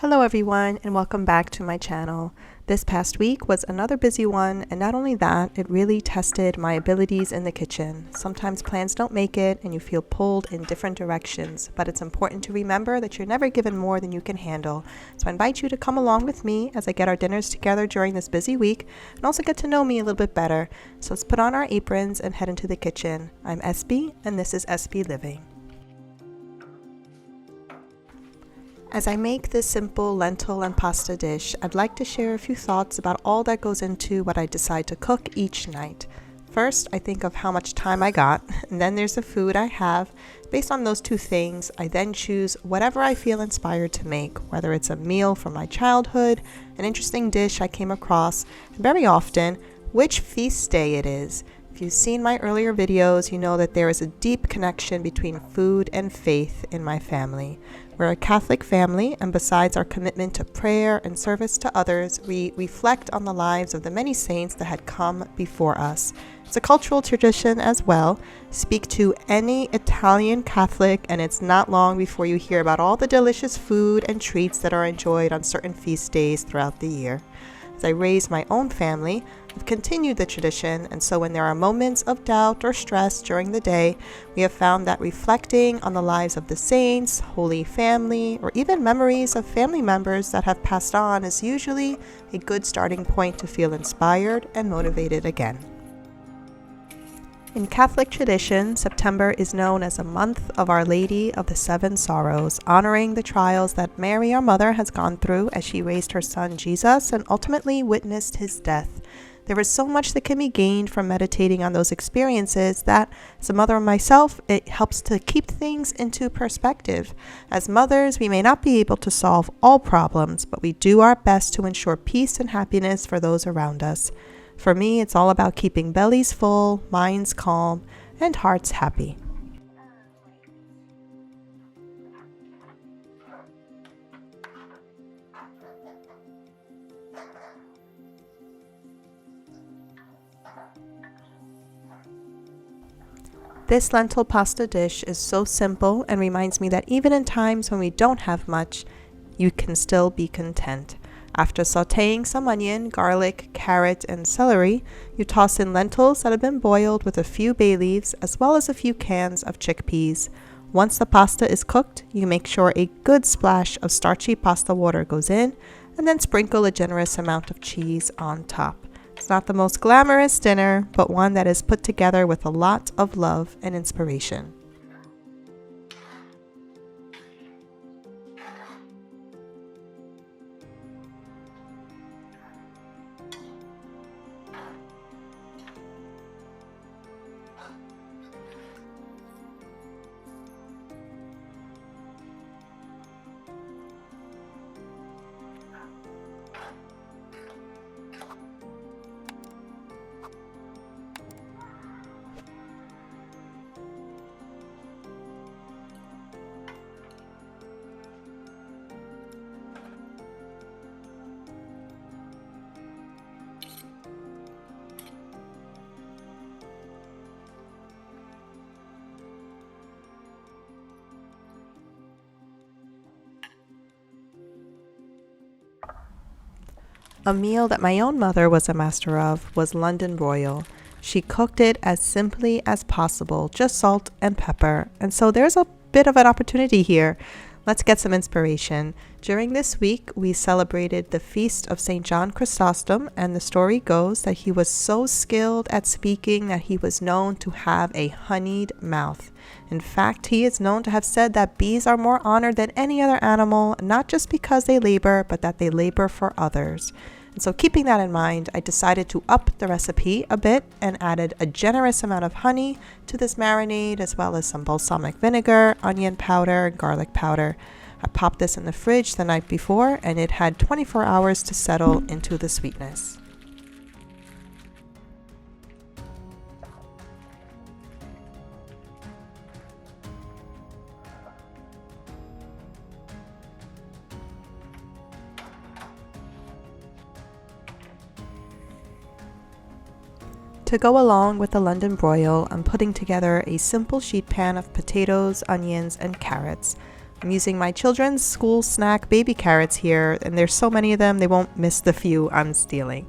Hello everyone and welcome back to my channel. This past week was another busy one, and not only that, it really tested my abilities in the kitchen. Sometimes plans don't make it and you feel pulled in different directions, but it's important to remember that you're never given more than you can handle. So I invite you to come along with me as I get our dinners together during this busy week and also get to know me a little bit better. So let's put on our aprons and head into the kitchen. I'm SB and this is SB Living. As I make this simple lentil and pasta dish, I'd like to share a few thoughts about all that goes into what I decide to cook each night. First, I think of how much time I got, and then there's the food I have. Based on those two things, I then choose whatever I feel inspired to make, whether it's a meal from my childhood, an interesting dish I came across, and very often, which feast day it is. If you've seen my earlier videos, you know that there is a deep connection between food and faith in my family. We're a Catholic family, and besides our commitment to prayer and service to others, we reflect on the lives of the many saints that had come before us. It's a cultural tradition as well. Speak to any Italian Catholic, and it's not long before you hear about all the delicious food and treats that are enjoyed on certain feast days throughout the year. As I raise my own family, I've continued the tradition, and so when there are moments of doubt or stress during the day, we have found that reflecting on the lives of the saints, Holy Family, or even memories of family members that have passed on is usually a good starting point to feel inspired and motivated again. In Catholic tradition, September is known as a month of Our Lady of the Seven Sorrows, honoring the trials that Mary, our mother, has gone through as she raised her son Jesus and ultimately witnessed his death. There is so much that can be gained from meditating on those experiences that, as a mother myself, it helps to keep things into perspective. As mothers, we may not be able to solve all problems, but we do our best to ensure peace and happiness for those around us. For me, it's all about keeping bellies full, minds calm, and hearts happy. This lentil pasta dish is so simple and reminds me that even in times when we don't have much, you can still be content. After sautéing some onion, garlic, carrot, and celery, you toss in lentils that have been boiled with a few bay leaves as well as a few cans of chickpeas. Once the pasta is cooked, you make sure a good splash of starchy pasta water goes in, and then sprinkle a generous amount of cheese on top. It's not the most glamorous dinner, but one that is put together with a lot of love and inspiration. A meal that my own mother was a master of was London broil. She cooked it as simply as possible, just salt and pepper, and so there's a bit of an opportunity here. Let's get some inspiration. During this week, we celebrated the feast of St. John Chrysostom, and the story goes that he was so skilled at speaking that he was known to have a honeyed mouth. In fact, he is known to have said that bees are more honored than any other animal, not just because they labor, but that they labor for others. And so keeping that in mind, I decided to up the recipe a bit and added a generous amount of honey to this marinade, as well as some balsamic vinegar, onion powder, and garlic powder. I popped this in the fridge the night before, and it had 24 hours to settle into the sweetness. To go along with the London broil, I'm putting together a simple sheet pan of potatoes, onions, and carrots. I'm using my children's school snack baby carrots here, and there's so many of them they won't miss the few I'm stealing.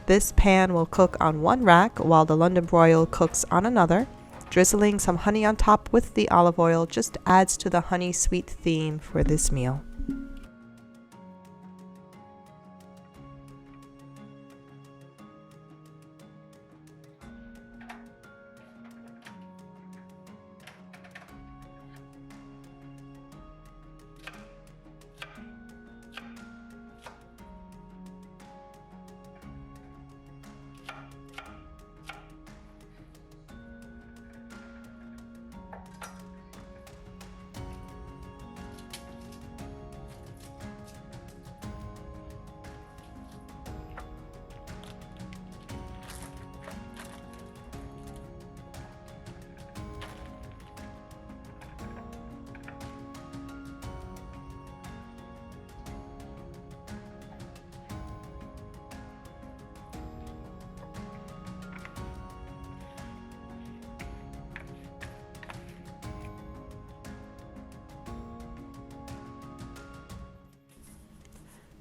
This pan will cook on one rack while the London broil cooks on another. Drizzling some honey on top with the olive oil just adds to the honey sweet theme for this meal.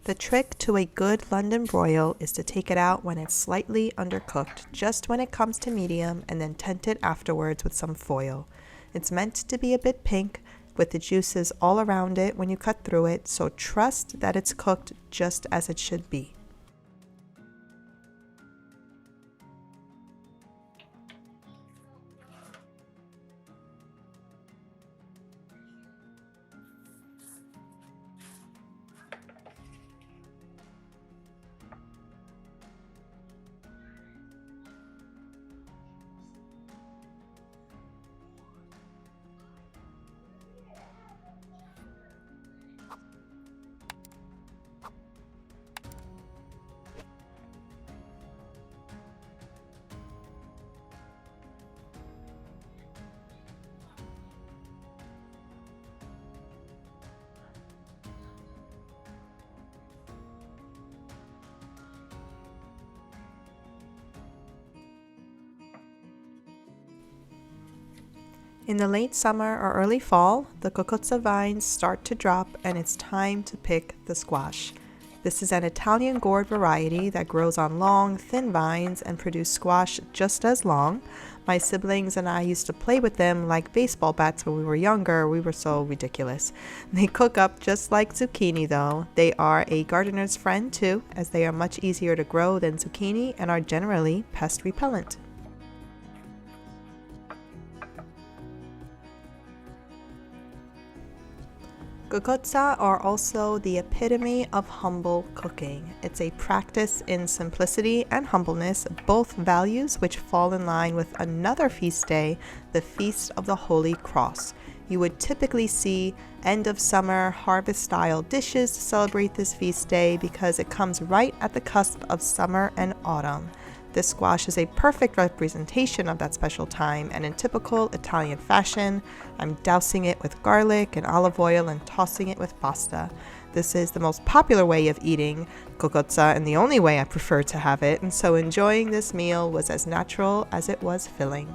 The trick to a good London broil is to take it out when it's slightly undercooked, just when it comes to medium, and then tent it afterwards with some foil. It's meant to be a bit pink with the juices all around it when you cut through it, so trust that it's cooked just as it should be. In the late summer or early fall, the Cucuzza vines start to drop and it's time to pick the squash. This is an Italian gourd variety that grows on long, thin vines and produce squash just as long. My siblings and I used to play with them like baseball bats when we were younger. We were so ridiculous. They cook up just like zucchini though. They are a gardener's friend too, as they are much easier to grow than zucchini and are generally pest repellent. Cucuzza are also the epitome of humble cooking. It's a practice in simplicity and humbleness, both values which fall in line with another feast day, the Feast of the Holy Cross. You would typically see end of summer harvest style dishes to celebrate this feast day because it comes right at the cusp of summer and autumn. This squash is a perfect representation of that special time, and in typical Italian fashion, I'm dousing it with garlic and olive oil and tossing it with pasta. This is the most popular way of eating cucuzza and the only way I prefer to have it, and so enjoying this meal was as natural as it was filling.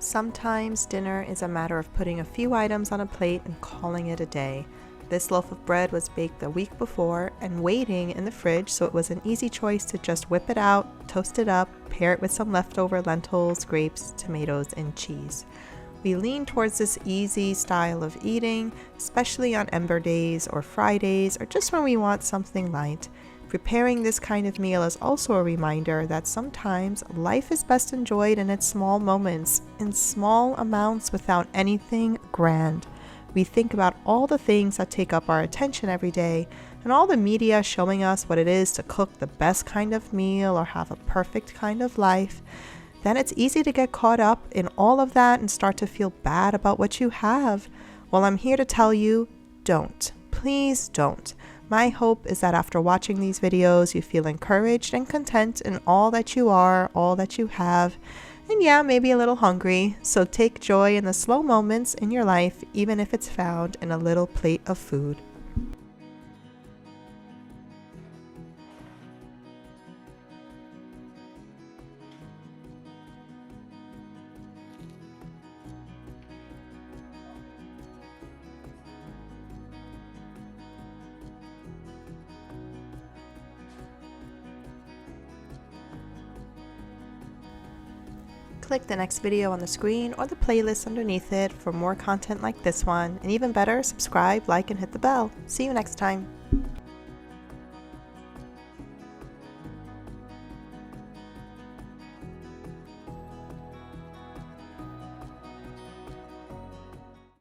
Sometimes dinner is a matter of putting a few items on a plate and calling it a day. This loaf of bread was baked the week before and waiting in the fridge, so it was an easy choice to just whip it out, toast it up, pair it with some leftover lentils, grapes, tomatoes, and cheese. We lean towards this easy style of eating, especially on Ember days or Fridays, or just when we want something light. Preparing this kind of meal is also a reminder that sometimes life is best enjoyed in its small moments, in small amounts without anything grand. We think about all the things that take up our attention every day, and all the media showing us what it is to cook the best kind of meal or have a perfect kind of life. Then it's easy to get caught up in all of that and start to feel bad about what you have. Well, I'm here to tell you, don't. Please don't. My hope is that after watching these videos, you feel encouraged and content in all that you are, all that you have, and yeah, maybe a little hungry. So take joy in the slow moments in your life, even if it's found in a little plate of food. Click the next video on the screen or the playlist underneath it for more content like this one, and even better, subscribe, like, and hit the bell. See you next time.